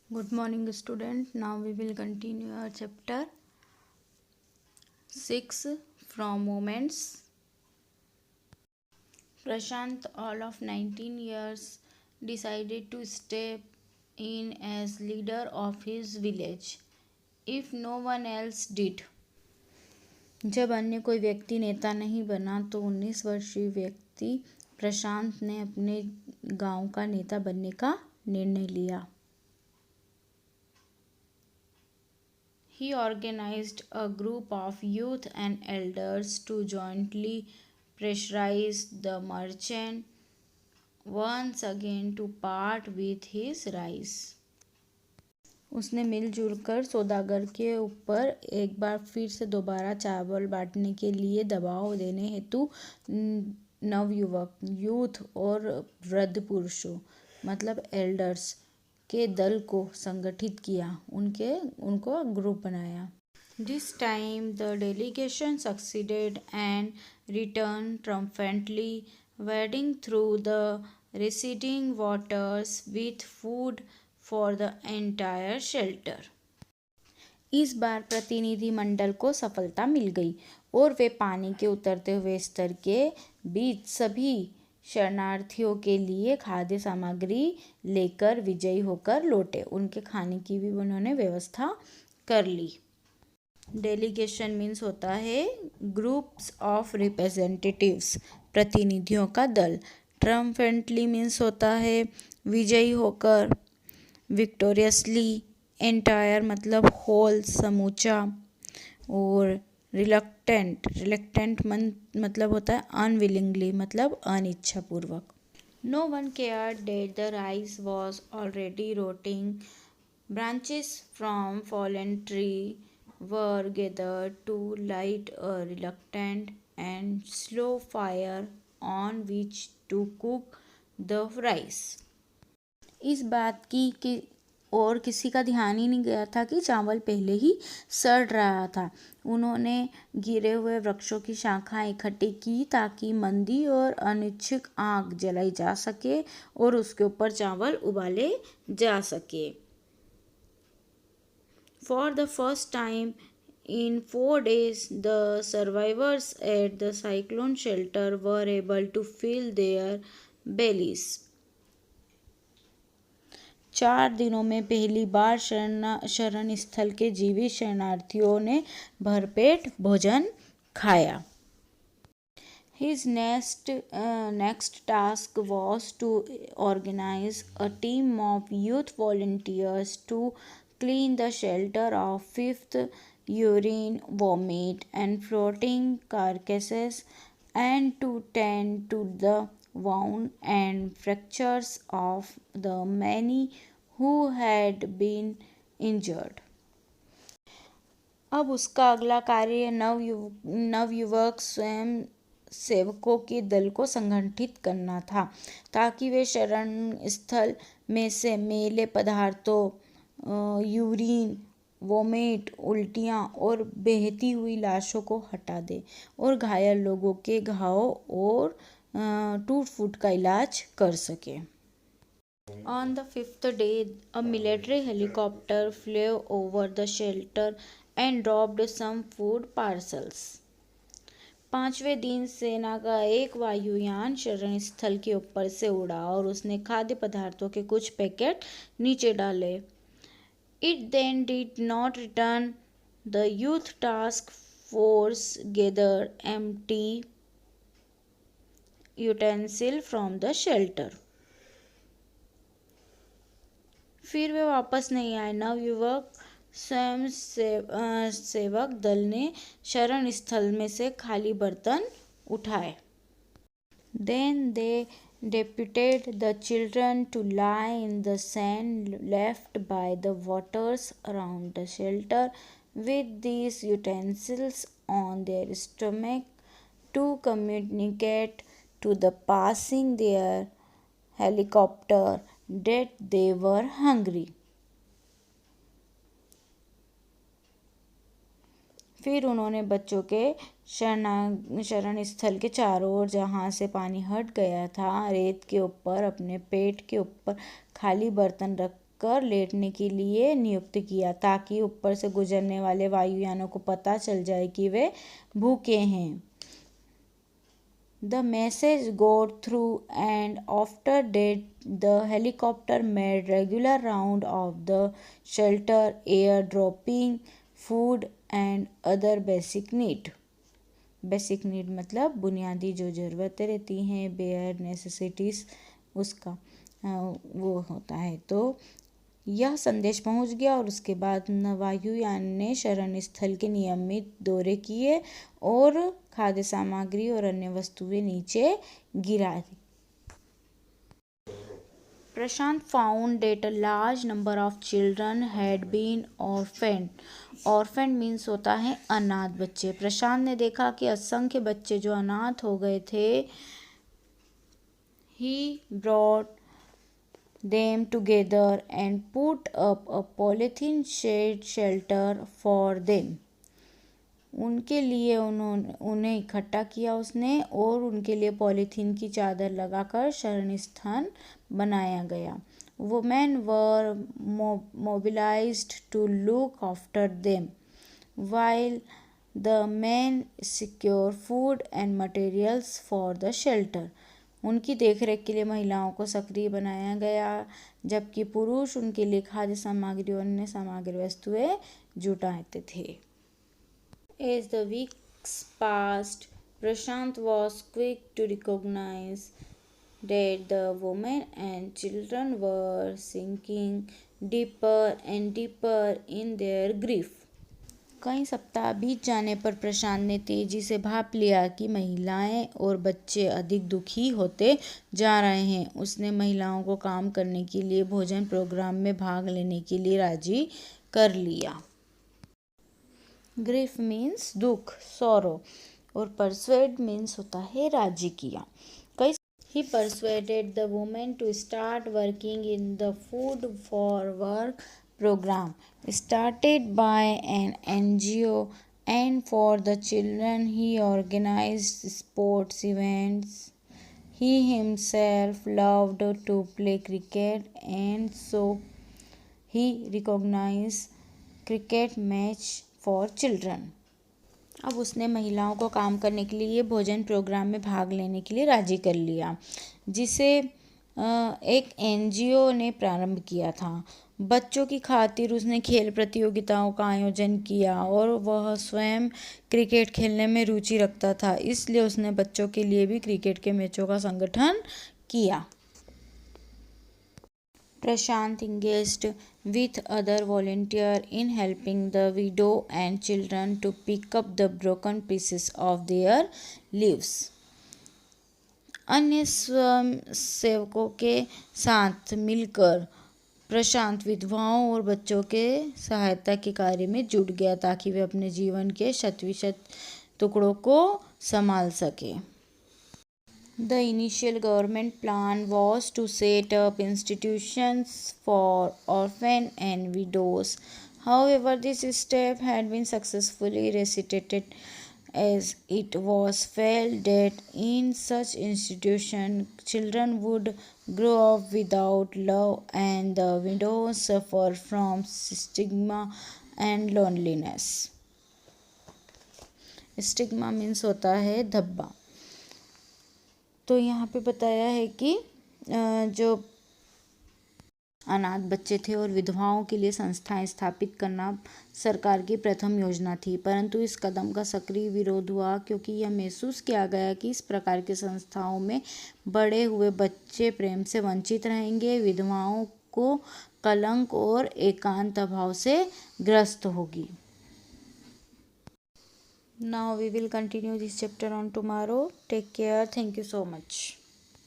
Good morning, student. Now we will continue our chapter 6 from Moments. Prashant, all of 19 years, decided to step in as leader of his village, if no one else did. जब अन्य कोई व्यक्ति नेता नहीं बना तो 19 वर्षीय व्यक्ति प्रशांत ने अपने गांव का नेता बनने का निर्णय लिया. He organized a group of youth and elders to jointly pressurize the merchant once again to part with his rice. उसने मिलजुल कर सौदागर के ऊपर एक बार फिर से दोबारा चावल बांटने के लिए दबाव देने हेतु नवयुवक यूथ और वृद्ध पुरुषों मतलब एल्डर्स के दल को संगठित किया. उनको ग्रुप बनाया. This time the delegation succeeded and returned triumphantly, wading through the receding waters with food for the entire shelter. इस बार प्रतिनिधि मंडल को सफलता मिल गई और वे पानी के उतरते हुए स्तर के बीच सभी शरणार्थियों के लिए खाद्य सामग्री लेकर विजयी होकर लौटे. उनके खाने की भी उन्होंने व्यवस्था कर ली. डेलीगेशन मीन्स होता है ग्रुप्स ऑफ रिप्रेजेंटेटिव्स, प्रतिनिधियों का दल. ट्रायम्फेंटली मीन्स होता है विजयी होकर. विक्टोरियसली, एंटायर मतलब होल, समूचा. और रिलक्टेंट मतलब होता है अनविलिंगली मतलब अनिच्छापूर्वक. No one cared that the rice was already rotting. Branches from fallen tree were gathered to light a reluctant and slow fire on which to cook the rice. इस बात की और किसी का ध्यान ही नहीं गया था कि चावल पहले ही सड़ रहा था. उन्होंने गिरे हुए वृक्षों की शाखाएं इकट्ठी की ताकि मंदी और अनिच्छुक आग जलाई जा सके और उसके ऊपर चावल उबाले जा सके. For the first time in 4 days, the survivors at the cyclone shelter were able to fill their bellies. 4 दिनों में पहली बार शरण स्थल के जीवित शरणार्थियों ने भरपेट भोजन खाया. His next task was to organize a team of youth volunteers to clean the shelter of fifth urine, vomit, and floating carcasses, and to tend to the wounds and fractures of the many who had been injured. अब उसका अगला कार्य नवयुवक स्वयं सेवकों के दल को संगठित करना था ताकि वे शरण स्थल में से मैले पदार्थों, यूरिन, वोमिट, उल्टियाँ और बहती हुई लाशों को हटा दे और घायल लोगों के घावों और टूट फूट का इलाज कर सके. On the 5th day, a military helicopter flew over the shelter and dropped some food parcels. 5वें दिन सेना का एक वायुयान शरण स्थल के ऊपर से उड़ा और उसने खाद्य पदार्थों के कुछ पैकेट नीचे डाले. It then did not return. The youth task force gathered empty utensils from the shelter. फिर वे वापस नहीं आए. नवयुवक स्वयं सेवक दल ने शरण स्थल में से खाली बर्तन उठाए. Then they deputed the children to lie in the sand left by the waters around the shelter with these utensils on their stomach to communicate to the passing their helicopter that they were hungry. फिर उन्होंने बच्चों के शरण स्थल के चारों ओर जहाँ से पानी हट गया था रेत के ऊपर अपने पेट के ऊपर खाली बर्तन रख कर लेटने के लिए नियुक्त किया, ताकि ऊपर से गुजरने वाले वायुयानों को पता चल जाए कि वे भूखे हैं। The message got through, and after that, the helicopter made regular round of the shelter, airdropping food and other basic need. Basic need मतलब बुनियादी जो ज़रूरतें रहती हैं, बेयर नेसेसिटीज़, उसका वो होता है। तो यह संदेश पहुंच गया और उसके बाद वायुयान ने शरण स्थल के नियमित दौरे किए और खाद्य सामग्री और अन्य वस्तुएं नीचे गिरा दी। प्रशांत found that a large number of children had been orphaned. Orphaned means होता है अनाथ बच्चे। प्रशांत ने देखा कि असंख्य बच्चे जो अनाथ हो गए थे। He brought them together and put up a polythene shelter for them. उनके लिए उन्हें इकट्ठा किया उसने और उनके लिए पॉलीथीन की चादर लगाकर शरण स्थान बनाया गया। Women were mobilized to look after them, while the men secure food and materials for the shelter. उनकी देखरेख के लिए महिलाओं को सक्रिय बनाया गया, जबकि पुरुष उनके लिए खाद्य सामग्री और अन्य सामग्री वस्तुएं जुटाते थे। As the weeks passed, Prashant was quick to recognize that the women and children were sinking deeper and deeper in their grief. कई सप्ताह बीत जाने पर प्रशांत ने तेजी से भाप लिया कि महिलाएं और बच्चे अधिक दुखी होते जा रहे हैं। उसने महिलाओं को काम करने के लिए भोजन प्रोग्राम में भाग लेने के लिए राजी कर लिया। ग्रीफ मीन्स दुख, सॉरो, और परसुएड मीन्स होता है राजी किया। He persuaded the women to start working in the Food for Work program, started by an NGO, and for the children he organized sports events. He himself loved to play cricket, and so he organized cricket match for children. अब उसने महिलाओं को काम करने के लिए भोजन programme में भाग लेने के लिए राजी कर लिया, जिसे एक एनजीओ ने प्रारंभ किया था। बच्चों की खातिर उसने खेल प्रतियोगिताओं का आयोजन किया और वह स्वयं क्रिकेट खेलने में रुचि रखता था, इसलिए उसने बच्चों के लिए भी क्रिकेट के मैचों का संगठन किया। Prashant engaged with other volunteers in helping the widow and children to pick up the broken pieces of their lives. अन्य स्वयंसेवकों के साथ मिलकर प्रशांत विधवाओं और बच्चों के सहायता के कार्य में जुट गया, ताकि वे अपने जीवन के शत-विशत टुकड़ों को संभाल सके। The initial government plan was to set up institutions for orphans and widows. However, this step had been successfully resisted, as it was felt that in such institutions children would grow up without love and the widows suffer from stigma and loneliness. Stigma means होता है धब्बा। तो यहाँ पे बताया है कि जो अनाथ बच्चे थे और विधवाओं के लिए संस्थाएं स्थापित करना सरकार की प्रथम योजना थी, परंतु इस कदम का सक्रिय विरोध हुआ, क्योंकि यह महसूस किया गया कि इस प्रकार की संस्थाओं में बड़े हुए बच्चे प्रेम से वंचित रहेंगे, विधवाओं को कलंक और एकांत अभाव से ग्रस्त होगी। Now we will continue this chapter on tomorrow. Take care. Thank you so much.